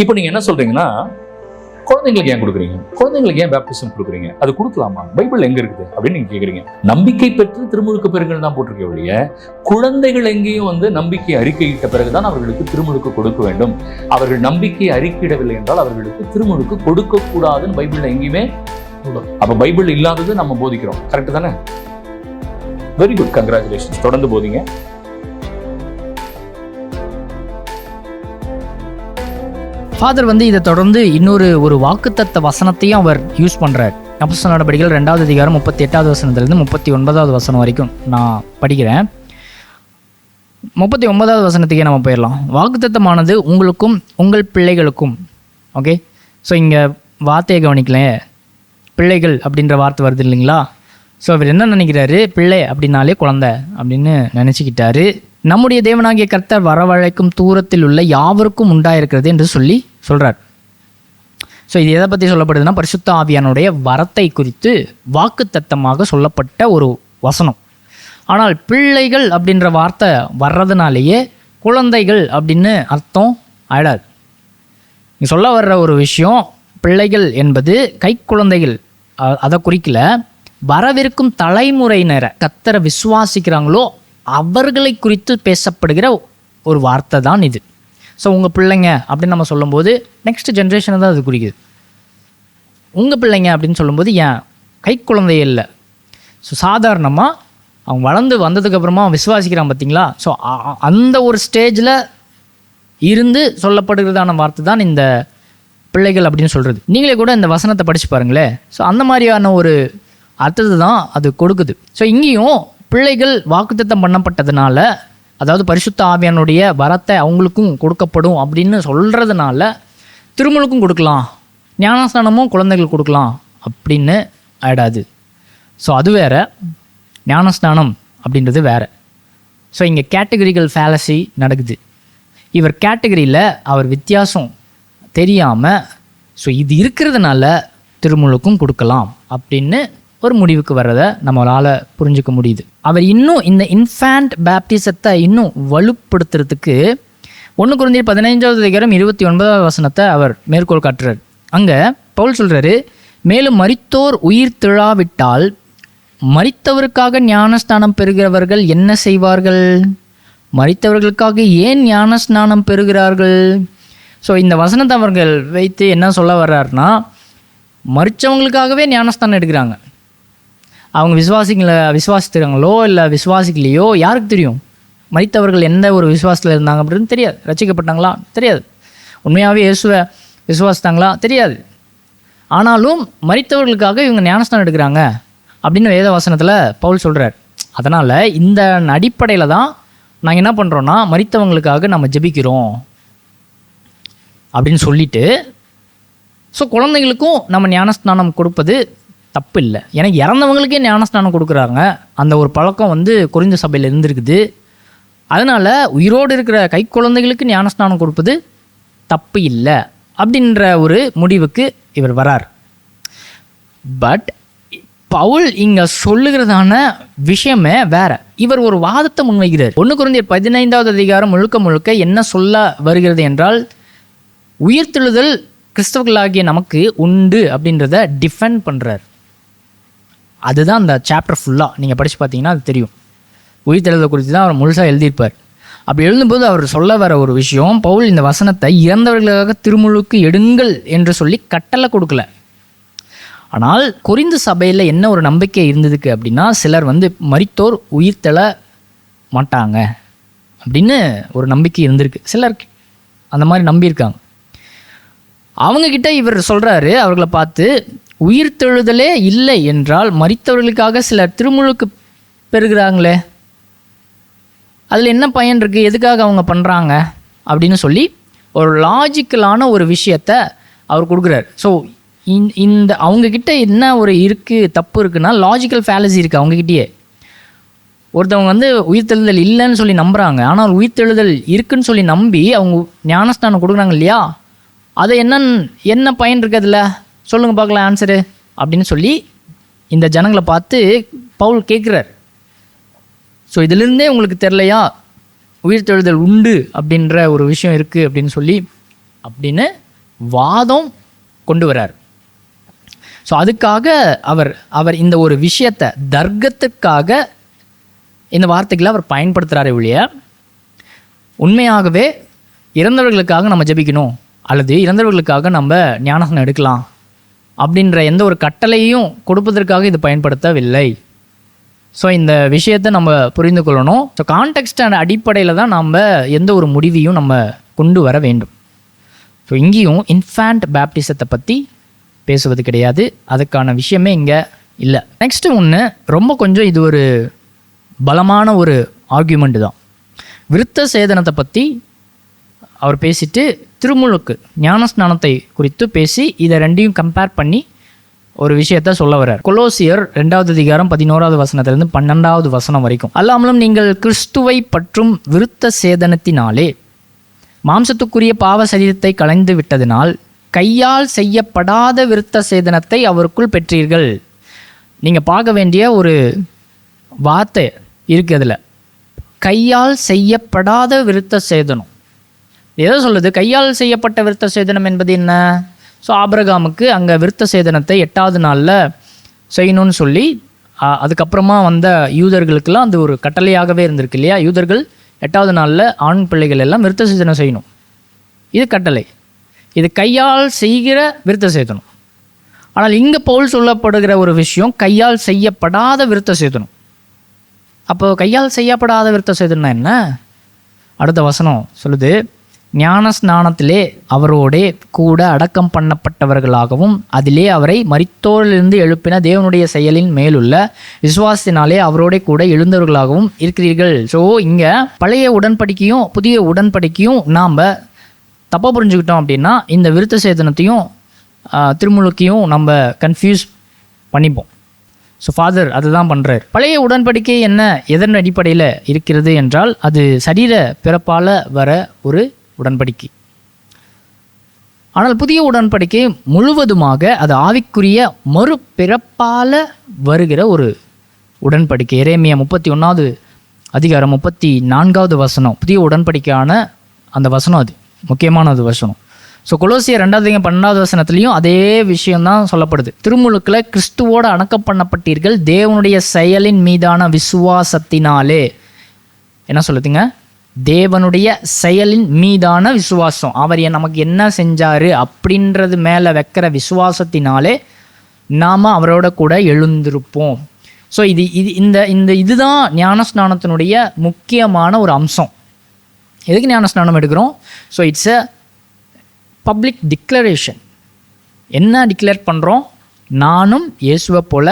இப்போ நீங்க என்ன சொல்றீங்கன்னா, குழந்தைங்களுக்கு ஏன் கொடுக்குறீங்க, குழந்தைங்களுக்கு ஏன் பேப்டிசம் கொடுக்குறீங்க, அது கொடுக்கலாமா, பைபிள் எங்க இருக்குது அப்படின்னு நீங்க கேக்குறீங்க. நம்பிக்கை பெற்று திருமுழுக்கு பெறுங்கள் தான் போட்டிருக்க ஒழிய, குழந்தைகள் எங்கேயும் நம்பிக்கை அறிக்கையிட்ட பிறகுதான் அவர்களுக்கு திருமுழுக்கு கொடுக்க வேண்டும். அவர்கள் நம்பிக்கை அறிக்கையிடவில்லை என்றால் அவர்களுக்கு திருமுழுக்கு கொடுக்க கூடாதுன்னு பைபிள்ல எங்கேயுமே. அப்ப பைபிள் இல்லாதது நம்ம போதிக்கிறோம். கரெக்ட் தானே? Very good, congratulations. தொடர்ந்து போதிங்க. ஃபாதர் இதை தொடர்ந்து இன்னொரு வாக்குத்தத்த வசனத்தையும் அவர் யூஸ் பண்ணுறார். அப்போஸ்தலர் நடபடிகள் 2வது அதிகாரம் 38வது வசனத்திலிருந்து 39வது வசனம் வரைக்கும் நான் படிக்கிறேன். 39வது வசனத்துக்கே நம்ம போயிடலாம். வாக்குத்தத்தமானது உங்களுக்கும் உங்கள் பிள்ளைகளுக்கும். ஓகே, ஸோ இங்கே வார்த்தையை கவனிக்கல, பிள்ளைகள் அப்படின்ற வார்த்தை வருது இல்லைங்களா? ஸோ அவர் என்ன நினைக்கிறாரு, பிள்ளை அப்படின்னாலே குழந்தை அப்படின்னு நினச்சிக்கிட்டாரு. நம்முடைய தேவனாகிய கர்த்தர் வரவழைக்கும் தூரத்தில் உள்ள யாவருக்கும் உண்டாயிருக்கிறது என்று சொல்கிறார். ஸோ இது எதை பற்றி சொல்லப்படுதுன்னா, பரிசுத்த ஆவியானுடைய வரத்தை குறித்து வாக்குத்தத்தமாக சொல்லப்பட்ட ஒரு வசனம். ஆனால் பிள்ளைகள் அப்படின்ற வார்த்தை வர்றதுனாலேயே குழந்தைகள் அப்படின்னு அர்த்தம் ஆயிடாது. இங்கே சொல்ல வர்ற ஒரு விஷயம், பிள்ளைகள் என்பது கை குழந்தைகள் அதை குறிக்கல. வரவிருக்கும் தலைமுறையினரை கர்த்தரை விசுவாசிக்கிறாங்களோ அவர்களை குறித்து பேசப்படுகிற ஒரு வார்த்தை தான் இது. ஸோ உங்கள் பிள்ளைங்க அப்படின்னு நம்ம சொல்லும்போது நெக்ஸ்ட் ஜென்ரேஷனை தான் அது குறிக்குது. உங்கள் பிள்ளைங்க அப்படின்னு சொல்லும்போது ஏன் கை குழந்தை இல்லை. ஸோ சாதாரணமாக அவங்க வளர்ந்து வந்ததுக்கப்புறமா விசுவாசிக்கிறான் பார்த்தீங்களா? ஸோ அந்த ஒரு ஸ்டேஜில் இருந்து சொல்லப்படுகிறதான வார்த்தை தான் இந்த பிள்ளைகள் அப்படின்னு சொல்கிறது. நீங்களே கூட இந்த வசனத்தை படித்து பாருங்களேன். ஸோ அந்த மாதிரியான ஒரு அர்த்தத்தை தான் அது கொடுக்குது. ஸோ இங்கேயும் பிள்ளைகள் வாக்குத்தத்தம் பண்ணப்பட்டதுனால, அதாவது பரிசுத்த ஆவியானுடைய வரத்தை அவங்களுக்கும் கொடுக்கப்படும் அப்படின்னு சொல்கிறதுனால திருமுழுக்கும் கொடுக்கலாம், ஞானஸ்நானமும் குழந்தைகள் கொடுக்கலாம் அப்படின்னு ஆயிடாது. ஸோ அது வேறு, ஞானஸ்நானம் அப்படின்றது வேறு. ஸோ இங்கே கேட்டகரிக்கல் ஃபேலசி நடக்குது. இவர் கேட்டகரியில் அவர் வித்தியாசம் தெரியாமல், ஸோ இது இருக்கிறதுனால திருமுழுக்கும் கொடுக்கலாம் அப்படின்னு ஒரு முடிவுக்கு வர்றதை நம்மளால் புரிஞ்சுக்க முடியுது. அவர் இன்னும் இந்த இன்ஃபேண்ட் பேப்டிசத்தை இன்னும் வலுப்படுத்துறதுக்கு 1 கொரிந்தியர் 15வது அதிகாரம் 29வது வசனத்தை அவர் மேற்கோள் காட்டுறார். அங்கே பவுல் சொல்கிறாரு, மேலும் மரித்தோர் உயிர் திழாவிட்டால் மரித்தவருக்காக ஞானஸ்நானம் பெறுகிறவர்கள் என்ன செய்வார்கள்? மரித்தவர்களுக்காக ஏன் ஞானஸ்நானம் பெறுகிறார்கள்? ஸோ இந்த வசனத்தை அவர்கள் வைத்து என்ன சொல்ல வர்றாருன்னா, மரித்தவங்களுக்காகவே ஞானஸ்தானம் எடுக்கிறாங்க. அவங்க விசுவாசிக்கிறாங்களோ இல்லை விசுவாசிக்கலையோ யாருக்கு தெரியும்? மரித்தவர்கள் எந்த ஒரு விசுவாசத்தில் இருந்தாங்க அப்படின்னு தெரியாது. ரட்சிக்கப்பட்டாங்களா தெரியாது. உண்மையாகவே இயேசுவை விசுவாசித்தாங்களா தெரியாது. ஆனாலும் மரித்தவர்களுக்காக இவங்க ஞானஸ்தானம் எடுக்கிறாங்க அப்படின்னு வேத வசனத்தில் பவுல் சொல்கிறார். அதனால் இந்த அடிப்படையில் தான் நாங்கள் என்ன பண்ணுறோன்னா, மரித்தவங்களுக்காக நம்ம ஜெபிக்கிறோம் அப்படின்னு சொல்லிட்டு, ஸோ குழந்தைங்களுக்கும் நம்ம ஞானஸ்நானம் கொடுப்பது தப்பு இல்லை. ஏன்னா இறந்தவங்களுக்கே ஞானஸ்நானம் கொடுக்குறாங்க. அந்த ஒரு பழக்கம் கொரிந்து சபையில் இருந்திருக்குது. அதனால் உயிரோடு இருக்கிற கை குழந்தைகளுக்கு ஞானஸ்நானம் கொடுப்பது தப்பு இல்லை அப்படின்ற ஒரு முடிவுக்கு இவர் வரார். பட் பவுல் இங்கே சொல்லுகிறதான விஷயமே வேற. இவர் ஒரு வாதத்தை முன்வைக்கிறார். 1 கொரிந்தியர் 15வது அதிகாரம் முழுக்க என்ன சொல்ல வருகிறது என்றால், உயிர்த்தெழுதல் கிறிஸ்தவர்களாகிய நமக்கு உண்டு அப்படின்றத டிஃபெண்ட் பண்ணுறார். அதுதான் அந்த சாப்டர் ஃபுல்லாக நீங்கள் படித்து பார்த்தீங்கன்னா அது தெரியும். உயிர்த்தெழுதல் குறித்து தான் அவர் முழுசாக எழுதியிருப்பார். அப்படி எழுதும்போது அவர் சொல்ல வர ஒரு விஷயம், பவுல் இந்த வசனத்தை இறந்தவர்களுக்காக திருமுழுக்கு எடுங்கள் என்று சொல்லி கட்டளை கொடுக்கல. ஆனால் கொரிந்து சபையில் என்ன ஒரு நம்பிக்கை இருந்ததுக்கு அப்படின்னா, சிலர் மரித்தோர் உயிர்த்தெழ மாட்டாங்க அப்படின்னு ஒரு நம்பிக்கை இருந்திருக்கு. சிலர் அந்த மாதிரி நம்பியிருக்காங்க. அவங்கக்கிட்ட இவர் சொல்கிறாரு, அவர்களை பார்த்து, உயிர்த்தெழுதலே இல்லை என்றால் மரித்தவர்களுக்காக சிலர் திருமுழுக்கு பெறுகிறாங்களே, அதில் என்ன பயன் இருக்குது, எதுக்காக அவங்க பண்ணுறாங்க அப்படின்னு சொல்லி ஒரு லாஜிக்கலான ஒரு விஷயத்தை அவர் கொடுக்குறாரு. ஸோ இந்த அவங்கக்கிட்ட என்ன ஒரு தப்பு இருக்குன்னா, லாஜிக்கல் ஃபேலசி இருக்குது அவங்கக்கிட்டேயே. ஒருத்தவங்க உயிர்த்தெழுதல் இல்லைன்னு சொல்லி நம்புகிறாங்க, ஆனால் உயிர்த்தெழுதல் இருக்குன்னு சொல்லி நம்பி அவங்க ஞானஸ்தானம் கொடுக்குறாங்க இல்லையா, அது என்ன பயன் இருக்குது அதில், சொல்லுங்கள் பார்க்கலாம் ஆன்சரு அப்படின்னு சொல்லி இந்த ஜனங்களை பார்த்து பவுல் கேட்குறார். ஸோ இதிலிருந்தே உங்களுக்கு தெரியலையா உயிர்த்தெழுதல் உண்டு அப்படின்ற ஒரு விஷயம் இருக்குது அப்படின்னு சொல்லி அப்படின்னு வாதம் கொண்டு வரார். ஸோ அதுக்காக அவர் இந்த ஒரு விஷயத்தை தர்க்கத்துக்காக இந்த வார்த்தைகளை அவர் பயன்படுத்துகிறாரே ஒழிய உண்மையாகவே இறந்தவர்களுக்காக நம்ம ஜெபிக்கணும் அல்லது இறந்தவர்களுக்காக நம்ம ஞானஸ்நானம் எடுக்கலாம் அப்படின்ற எந்த ஒரு கட்டளையும் கொடுப்பதற்காக இது பயன்படுத்தவில்லை. ஸோ இந்த விஷயத்தை நம்ம புரிந்து கொள்ளணும். ஸோ கான்டெக்ஸ்ட் அடிப்படையில் தான் நம்ம எந்த ஒரு முடிவையும் நம்ம கொண்டு வர வேண்டும். ஸோ இங்கேயும் இன்ஃபேண்ட் பேப்டிசத்தை பற்றி பேசுவது கிடையாது, அதுக்கான விஷயமே இங்கே இல்லை. நெக்ஸ்ட்டு ஒன்று ரொம்ப கொஞ்சம் இது ஒரு பலமான ஒரு ஆர்கியூமெண்ட் தான். விருத்த சேதனத்தை பற்றி அவர் பேசிட்டு திருமுழுக்கு ஞானஸ்நானத்தை குறித்து பேசி இதை ரெண்டையும் கம்பேர் பண்ணி ஒரு விஷயத்த சொல்ல வர்றார். கொலோசியர் 2வது அதிகாரம் 11வது வசனத்திலிருந்து 12வது வசனம் வரைக்கும். அல்லாமலும் நீங்கள் கிறிஸ்துவை பற்றும் விருத்த சேதனத்தினாலே மாம்சத்துக்குரிய பாவ சரீரத்தை களைந்து விட்டதினால் கையால் செய்யப்படாத விருத்த சேதனத்தை அவருக்குள் பெற்றீர்கள். நீங்கள் பார்க்க வேண்டிய ஒரு வார்த்தை இருக்குது அதில், கையால் செய்யப்படாத விருத்த சேதனம். எதை சொல்லுது? கையால் செய்யப்பட்ட விருத்த சேதனம் என்பது என்ன? ஸோ ஆபிரகாமுக்கு அங்கே விருத்த சேதனத்தை 8வது நாளில் செய்யணும்னு சொல்லி அதுக்கப்புறமா வந்த யூதர்களுக்கெல்லாம் அது ஒரு கட்டளையாகவே இருந்திருக்கு இல்லையா? யூதர்கள் 8வது நாளில் ஆண் பிள்ளைகள் எல்லாம் விருத்த சேதனம் செய்யணும். இது கட்டளை. இது கையால் செய்கிற விருத்த சேதனம். ஆனால் இங்கே பவுல் சொல்லப்படுகிற ஒரு விஷயம் கையால் செய்யப்படாத விருத்த சேதனம். அப்போ கையால் செய்யப்படாத விருத்த சேதனம் என்ன? அடுத்த வசனம் சொல்லுது, ஞான ஸ்நானத்திலே அவரோடே கூட அடக்கம் பண்ணப்பட்டவர்களாகவும் அதிலே அவரை மரித்தோரிலிருந்து எழுப்பின தேவனுடைய செயலின் மேலுள்ள விசுவாசத்தினாலே அவரோட கூட எழுந்தவர்களாகவும் இருக்கிறீர்கள். ஸோ இங்கே பழைய உடன்படிக்கையும் புதிய உடன்படிக்கையும் நாம் தப்பாக புரிஞ்சுக்கிட்டோம் அப்படின்னா இந்த விருத்த சேதனத்தையும் திருமுழுக்கையும் நம்ம கன்ஃபியூஸ் பண்ணிப்போம். ஸோ ஃபாதர் அதுதான் பண்ணுறார். பழைய உடன்படிக்கை என்ன, எதன் அடிப்படையில் இருக்கிறது என்றால் அது சரீர பிறப்பால் வர ஒரு உடன்படிக்கை. ஆனால் புதிய உடன்படிக்கை முழுவதுமாக அது ஆவிக்குரிய மறுபிறப்பால் வருகிற ஒரு உடன்படிக்கை. எரேமியா 31வது அதிகாரம் 34வது வசனம் புதிய உடன்படிக்கையான அந்த வசனம், அது முக்கியமானது வசனம். ஸோ கொலோசியர் 2வது அதிகாரம் 12வது வசனத்துலேயும் அதே விஷயம்தான் சொல்லப்படுது. திருமுழுக்கில் கிறிஸ்துவோடு அடக்கம் பண்ணப்பட்டீர்கள் தேவனுடைய செயலின் மீதான விசுவாசத்தினாலே. என்ன சொல்லுதுங்க? தேவனுடைய செயலின் மீதான விசுவாசம். அவர் நமக்கு என்ன செஞ்சார் அப்படின்றது மேலே வைக்கிற விசுவாசத்தினாலே நாம் அவரோட கூட எழுந்திருப்போம். ஸோ இதுதான் ஞானஸ்நானத்தினுடைய முக்கியமான ஒரு அம்சம். எதுக்கு ஞானஸ்நானம் எடுக்கிறோம்? So it's a public declaration. என்ன டிக்ளேர் பண்ணுறோம்? நானும் இயேசுவை போல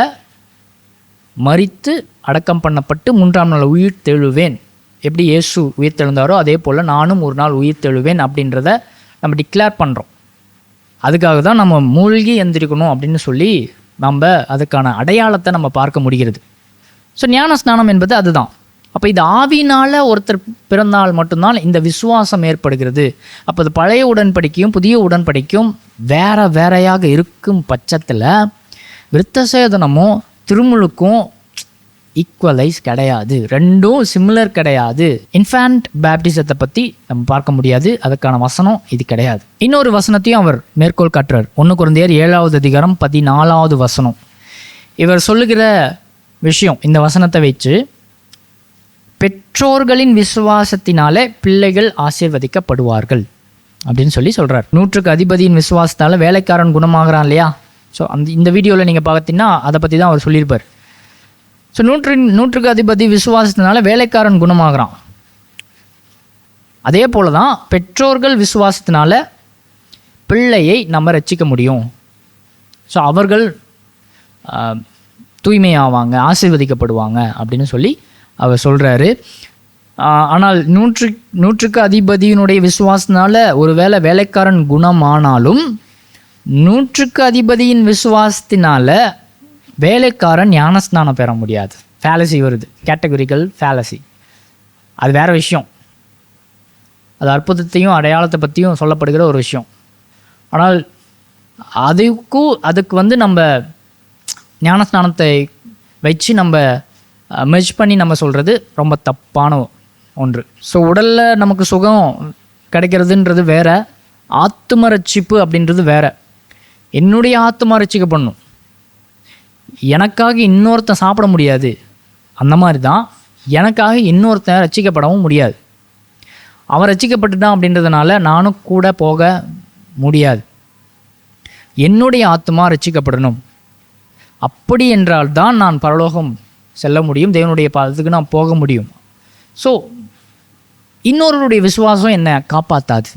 மரித்து அடக்கம் பண்ணப்பட்டு 3ஆம் நாள் உயிர் தெழுவேன். எப்படி இயேசு உயிர் தெழுந்தாரோ அதே போல் நானும் ஒரு நாள் உயிர் தெழுவேன் அப்படின்றத நம்ம டிக்ளேர் பண்ணுறோம். அதுக்காக தான் நம்ம மூழ்கி எந்திரிக்கணும் அப்படின்னு சொல்லி நம்ம அதுக்கான அடையாளத்தை நம்ம பார்க்க முடிகிறது. ஸோ ஞான ஸ்நானம் என்பது அதுதான். அப்போ இது ஆவினால் ஒருத்தர் பிறந்தால் மட்டும்தான் இந்த விசுவாசம் ஏற்படுகிறது. அப்போ அது பழைய உடன்படிக்கையும் புதிய உடன்படிக்கையும் வேறையாக இருக்கும் பட்சத்தில் விருத்த சேதனமும் திருமுழுக்கும் ஈக்குவலைஸ் கிடையாது, ரெண்டும் சிமிலர் கிடையாது. இன்ஃபேண்ட் பேப்டிசத்தை பற்றி நம்ம பார்க்க முடியாது, அதுக்கான வசனம் இது கிடையாது. இன்னொரு வசனத்தையும் அவர் மேற்கோள் காட்டுறார். 1 கொரிந்தியர் 7வது அதிகாரம் 14வது வசனம். இவர் சொல்லுகிற விஷயம் இந்த வசனத்தை வச்சு, பெற்றோர்களின் விசுவாசத்தினாலே பிள்ளைகள் ஆசீர்வதிக்கப்படுவார்கள் அப்படின்னு சொல்கிறார். 100க்கு அதிபதியின் விசுவாசத்தால் வேலைக்காரன் குணமாகறான் இல்லையா? ஸோ இந்த வீடியோவில் நீங்கள் பார்த்தீங்கன்னா அதை பற்றி தான் அவர் சொல்லியிருப்பார். ஸோ 100க்கு அதிபதி விசுவாசத்தினால வேலைக்காரன் குணமாகறான். அதே போல தான் பெற்றோர்கள் விசுவாசத்தினால பிள்ளையை நம்ம ரட்சிக்க முடியும். ஸோ அவர்கள் தூய்மையாவாங்க, ஆசீர்வதிக்கப்படுவாங்க அப்படின்னு சொல்லி அவர் சொல்கிறாரு. ஆனால் 100க்கு அதிபதியினுடைய விசுவாசத்தினால ஒருவேளை வேலைக்காரன் குணமானாலும் 100க்கு அதிபதியின் விசுவாசத்தினால வேலைக்காரன் ஞானஸ்நானம் பெற முடியாது. ஃபேலசி வருது, கேட்டகரிக்கல் ஃபேலசி. அது வேறு விஷயம். அது அற்புதத்தையும் அடையாளத்தை பற்றியும் சொல்லப்படுகிற ஒரு விஷயம். ஆனால் அதுக்கு நம்ம ஞானஸ்நானத்தை வச்சு நம்ம மெர்ஜ் பண்ணி நம்ம சொல்கிறது ரொம்ப தப்பான ஒன்று. ஸோ உடலில் நமக்கு சுகம் கிடைக்கிறதுன்றது வேறு, ஆத்தும ரட்சிப்பு அப்படின்றது வேற. என்னுடைய ஆத்துமா ரட்சிக்கப்படணும், எனக்காக இன்னொருத்தன் சாப்பிட முடியாது. அந்த மாதிரி தான் எனக்காக இன்னொருத்தன் ரட்சிக்கப்படவும் முடியாது. அவன் ரட்சிக்கப்பட்டுட்டான் அப்படின்றதுனால நானும் கூட போக முடியாது. என்னுடைய ஆத்துமா ரட்சிக்கப்படணும். அப்படி என்றால் தான் நான் பரலோகம் செல்ல முடியும், தேவனுடைய பாதத்துக்கு நான் போக முடியும். ஸோ இன்னொருடைய விசுவாசம் என்னை காப்பாற்றாது.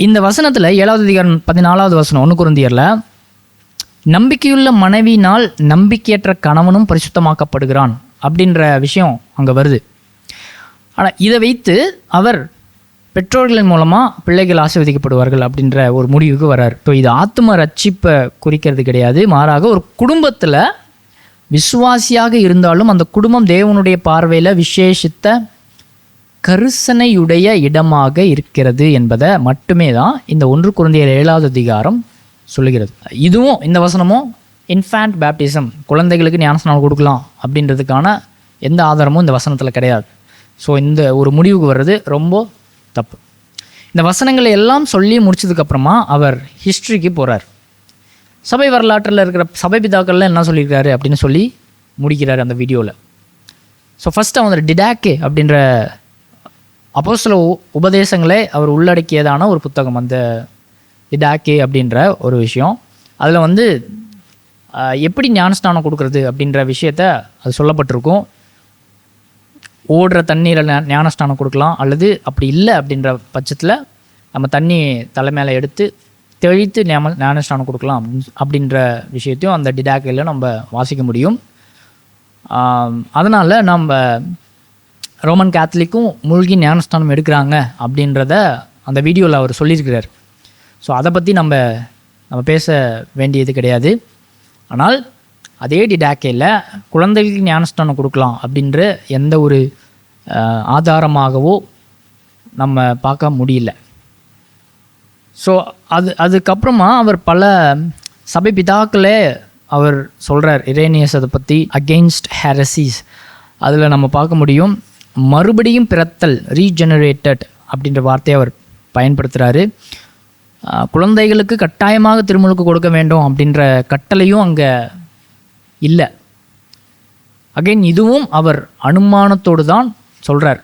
இந்த வசனத்தில் 7வது அதிகாரம் 14வது வசனம் 1 கொரிந்தியரில், நம்பிக்கையுள்ள மனைவியினால் நம்பிக்கையற்ற கணவனும் பரிசுத்தமாக்கப்படுகிறான் அப்படின்ற விஷயம் அங்கே வருது. ஆனால் இதை வைத்து அவர் பெற்றோர்களின் மூலமாக பிள்ளைகள் ஆசீர்வதிக்கப்படுவார்கள் அப்படின்ற ஒரு முடிவுக்கு வர்றார். ஸோ இது ஆத்தும ரட்சிப்பை குறிக்கிறது கிடையாது. மாறாக ஒரு குடும்பத்தில் விசுவாசியாக இருந்தாலும் அந்த குடும்பம் தேவனுடைய பார்வையில் விசேஷித்த கரிசனையுடைய இடமாக இருக்கிறது என்பதை மட்டுமே தான் இந்த 1 கொரிந்தியர் 7வது அதிகாரம் சொல்லுகிறது. இதுவும் இந்த வசனமும் இன்ஃபேண்ட் பேப்டிசம், குழந்தைகளுக்கு ஞானஸ்நானம் கொடுக்கலாம் அப்படின்றதுக்கான எந்த ஆதாரமும் இந்த வசனத்தில் கிடையாது. ஸோ இந்த ஒரு முடிவுக்கு வர்றது ரொம்ப தப்பு. இந்த வசனங்களை எல்லாம் சொல்லி முடிச்சதுக்கப்புறமா அவர் ஹிஸ்ட்ரிக்கு போகிறார். சபை வரலாற்றில் இருக்கிற சபை பிதாக்கள்லாம் என்ன சொல்லியிருக்காரு அப்படின்னு சொல்லி முடிக்கிறார் அந்த வீடியோவில். ஸோ ஃபஸ்ட்டு அவர் டிடாக்கே அப்படின்ற அப்போஸ்தல உபதேசங்களை அவர் உள்ளடக்கியதான ஒரு புத்தகம், அந்த டிடாக்கே அப்படின்ற ஒரு விஷயம். அதில் எப்படி ஞானஸ்நானம் கொடுக்குறது அப்படின்ற விஷயத்த அது சொல்லப்பட்டிருக்கும். ஓடுற தண்ணீரில் ஞானஸ்நானம் கொடுக்கலாம், அல்லது அப்படி இல்லை அப்படின்ற பட்சத்தில் நம்ம தண்ணி தலை மேலே எடுத்து தெளித்து ஞானஸ்நானம் கொடுக்கலாம் அப்படின்ற விஷயத்தையும் அந்த டிடாக்கையில் நம்ம வாசிக்க முடியும். அதனால் நம்ம ரோமன் கேத்தலிக்கும் மூழ்கி ஞானஸ்தானம் எடுக்கிறாங்க அப்படின்றத அந்த வீடியோவில் அவர் சொல்லியிருக்கிறார். ஸோ அதை பற்றி நம்ம பேச வேண்டியது கிடையாது. ஆனால் அதே டிடாக்கையில் குழந்தைகளுக்கு ஞானஸ்தானம் கொடுக்கலாம் அப்படின்ற எந்த ஒரு ஆதாரமாகவோ நம்ம பார்க்க முடியல. ஸோ அதுக்கப்புறமா அவர் பல சபை பிதாக்களே அவர் சொல்கிறார். இரேனியஸ் அதை பற்றி அகெயின்ஸ்ட் ஹெரசிஸ் அதில் நம்ம பார்க்க முடியும். மறுபடியும் பிறத்தல், ரீஜெனரேட்டட் அப்படின்ற வார்த்தையை அவர் பயன்படுத்துகிறாரு. குழந்தைகளுக்கு கட்டாயமாக திருமுழுக்கு கொடுக்க வேண்டும் அப்படின்ற கட்டளையும் அங்கே இல்லை. அகைன் இதுவும் அவர் அனுமானத்தோடு தான் சொல்கிறார்,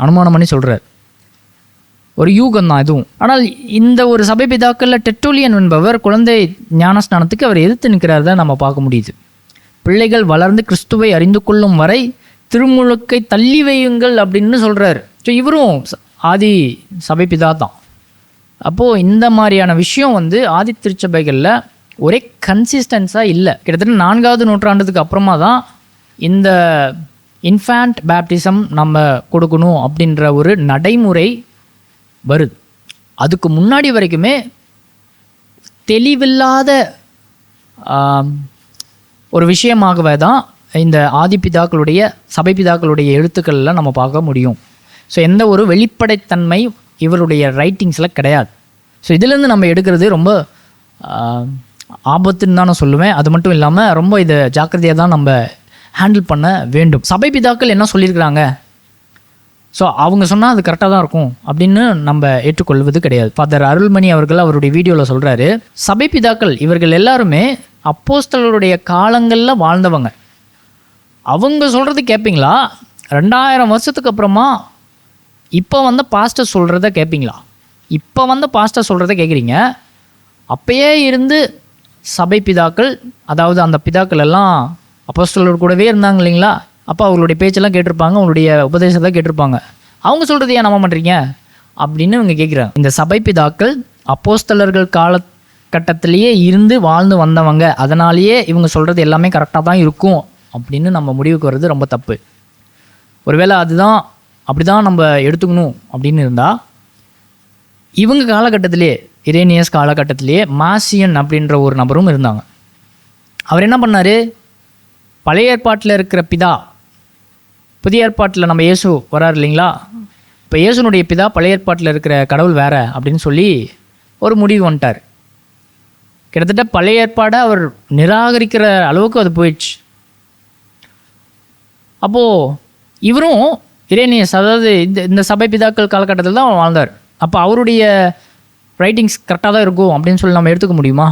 அனுமானம் பண்ணி சொல்கிறார். ஒரு யூகம் தான் இதுவும். ஆனால் இந்த ஒரு சபை பிதாக்களில் டெர்ட்டுல்லியன் என்பவர் குழந்தை ஞானஸ்நானத்துக்கு அவர் எதிர்த்து நிற்கிறார் தான் நம்ம பார்க்க முடியுது. பிள்ளைகள் வளர்ந்து கிறிஸ்துவை அறிந்து கொள்ளும் வரை திருமுழுக்கை தள்ளி வையுங்கள் அப்படின்னு சொல்கிறார். ஸோ இவரும் ஆதி சபை பிதா தான். அப்போது இந்த மாதிரியான விஷயம் ஆதி திருச்சபைகளில் ஒரே கன்சிஸ்டன்ஸாக இல்லை. கிட்டத்தட்ட 4வது நூற்றாண்டுக்கு அப்புறமா தான் இந்த இன்ஃபேண்ட் பேப்டிசம் நம்ம கொடுக்கணும் அப்படின்ற ஒரு நடைமுறை வருது. அதுக்கு முன்னாடி வரைக்குமே தெளிவில்லாத ஒரு விஷயமாகவே தான் இந்த ஆதி பிதாக்களுடைய சபை பிதாக்களுடைய எழுத்துக்களில் நம்ம பார்க்க முடியும். ஸோ எந்த ஒரு வெளிப்படைத்தன்மை இவருடைய ரைட்டிங்ஸில் கிடையாது. ஸோ இதிலேருந்து நம்ம எடுக்கிறது ரொம்ப ஆபத்துன்னு தான் நான் சொல்லுவேன். அது மட்டும் இல்லாமல் ரொம்ப இதை ஜாக்கிரதையாக தான் நம்ம ஹேண்டில் பண்ண வேண்டும். சபை பிதாக்கள் என்ன சொல்லியிருக்கிறாங்க, ஸோ அவங்க சொன்னால் அது கரெக்டாக தான் இருக்கும் அப்படின்னு நம்ம ஏற்றுக்கொள்வது கிடையாது. ஃபாதர் அருள்மணி அவர்கள் அவருடைய வீடியோவில் சொல்கிறாரு, சபை பிதாக்கள் இவர்கள் எல்லாருமே அப்போஸ்தலருடைய காலங்களில் வாழ்ந்தவங்க. அவங்க சொல்கிறது கேட்பீங்களா? 2000 வருஷத்துக்கு அப்புறமா இப்போ பாஸ்டர் சொல்கிறத கேட்பீங்களா? இப்போ பாஸ்டர் சொல்கிறத கேட்குறீங்க. அப்பயே இருந்து சபை பிதாக்கள், அதாவது அந்த பிதாக்கள் எல்லாம் அப்போஸ்தலர் கூடவே இருந்தாங்க இல்லைங்களா? அப்போ அவங்களுடைய பேச்செல்லாம் கேட்டிருப்பாங்க, அவங்களுடைய உபதேசத்தை கேட்டிருப்பாங்க. அவங்க சொல்கிறது ஏன் நம்ப பண்ணுறீங்க அப்படின்னு இவங்க கேட்குறாங்க. இந்த சபை பிதாக்கள் அப்போஸ்தலர்கள் காலகட்டத்திலேயே இருந்து வாழ்ந்து வந்தவங்க, அதனாலேயே இவங்க சொல்கிறது எல்லாமே கரெக்டாக தான் இருக்கும் அப்படின்னு நம்ம முடிவுக்கு வர்றது ரொம்ப தப்பு. ஒருவேளை அதுதான் அப்படி தான் நம்ம எடுத்துக்கணும் அப்படின்னு இருந்தால், இவங்க காலகட்டத்திலே, இரேனியஸ் காலகட்டத்திலேயே மாசியன் அப்படின்ற ஒரு நபரும் இருந்தாங்க. அவர் என்ன பண்ணார்? பழைய ஏற்பாட்டில் இருக்கிற பிதா, புதிய ஏற்பாட்டில் நம்ம இயேசு வரார் இல்லைங்களா? இப்போ இயேசுனுடைய பிதா பழைய ஏற்பாட்டில் இருக்கிற கடவுள் வேற அப்படின்னு சொல்லி ஒரு முடிவு வந்துட்டார். கிட்டத்தட்ட பழைய ஏற்பாடை அவர் நிராகரிக்கிற அளவுக்கு அது போயிடுச்சு. அப்போது இவரும் இரேனியஸ், அதாவது இந்த சபை பிதாக்கள் காலகட்டத்தில் தான் வாழ்ந்தார். அப்போ அவருடைய ரைட்டிங்ஸ் கரெக்டாக தான் இருக்கும் அப்படின்னு சொல்லி நம்ம எடுத்துக்க முடியுமா?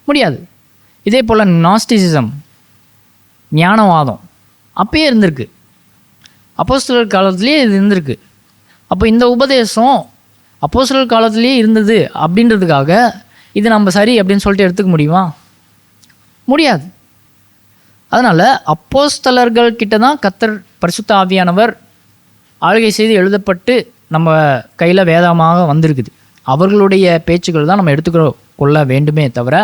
முடியாது. இதே போல் நாஸ்டிசிசம், ஞானவாதம் அப்பயே இருந்திருக்கு, அப்போஸ்தலர் காலத்துலேயே இது இருந்திருக்கு. அப்போ இந்த உபதேசம் அப்போஸ்தலர் காலத்துலேயே இருந்தது அப்படின்றதுக்காக இது நம்ம சரி அப்படின்னு சொல்லிட்டு எடுத்துக்க முடியுமா? முடியாது. அதனால் அப்போஸ்தலர்கள் கிட்ட தான் கர்த்தர் பரிசுத்த ஆவியானவர் ஆளுகை செய்து எழுதப்பட்டு நம்ம கையில் வேதமாக வந்திருக்குது. அவர்களுடைய பேச்சுக்கள் தான் நம்ம எடுத்துக்கொள்ள வேண்டுமே தவிர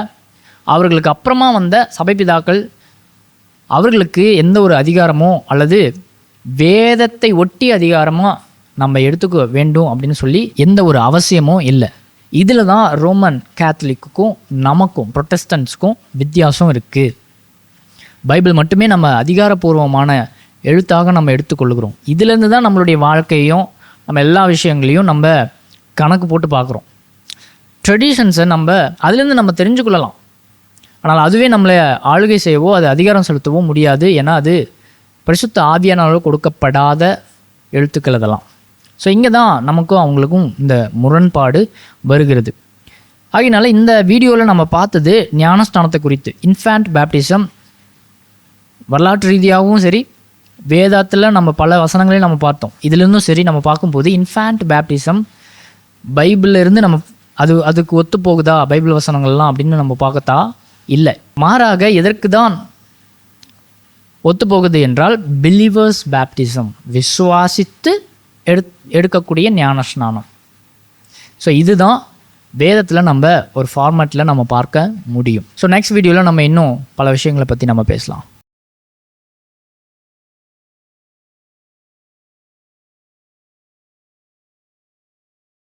அவர்களுக்கு அப்புறமா வந்த சபைபிதாக்கள் அவர்களுக்கு எந்த ஒரு அதிகாரமோ அல்லது வேதத்தை ஒட்டி அதிகாரமோ நம்ம எடுத்துக்க வேண்டும் அப்படின்னு சொல்லி எந்த ஒரு அவசியமும் இல்லை. இதில் தான் ரோமன் கேத்தலிக்குக்கும் நமக்கும் புரொட்டஸ்டன்ட்ஸ்க்கும் வித்தியாசம் இருக்குது. பைபிள் மட்டுமே நம்ம அதிகாரப்பூர்வமான எழுத்தாக நம்ம எடுத்துக்கொள்கிறோம். இதிலேருந்து தான் நம்மளுடைய வாழ்க்கையும் நம்ம எல்லா விஷயங்களையும் நம்ம கணக்கு போட்டு பார்க்குறோம். ட்ரெடிஷன்ஸை நம்ம அதுலேருந்து நம்ம தெரிஞ்சுக்கொள்ளலாம். ஆனால் அதுவே நம்மளை ஆளுகை செய்யவோ அது அதிகாரம் செலுத்தவோ முடியாது. ஏன்னா அது பரிசுத்த ஆவியானவரால் கொடுக்கப்படாத எழுத்துக்கள் அதெல்லாம். ஸோ இங்கே தான் நமக்கும் அவங்களுக்கும் இந்த முரண்பாடு வருகிறது. ஆகையினால இந்த வீடியோவில் நம்ம பார்த்தது ஞானஸ்தானத்தை குறித்து, இன்ஃபேண்ட் பேப்டிசம். வரலாற்று ரீதியாகவும் சரி, வேதத்தில் நம்ம பல வசனங்களையும் நம்ம பார்த்தோம். இதிலிருந்தும் சரி நம்ம பார்க்கும்போது இன்ஃபேண்ட் பேப்டிசம் பைபிளில் இருந்து நம்ம அதுக்கு ஒத்து போகுதா பைபிள் வசனங்கள்லாம் அப்படின்னு நம்ம பார்த்தா இல்லை. மாறாக எதற்கு தான் ஒத்து போகுது என்றால் பிலீவர்ஸ் பேப்டிசம், விசுவாசித்து எடுக்கக்கூடிய ஞானஸ்நானம். ஸோ இதுதான் வேதத்தில் நம்ம ஒரு ஃபார்மேட்டில் நம்ம பார்க்க முடியும். ஸோ நெக்ஸ்ட் வீடியோவில் நம்ம இன்னும் பல விஷயங்களை பற்றி நம்ம பேசலாம்.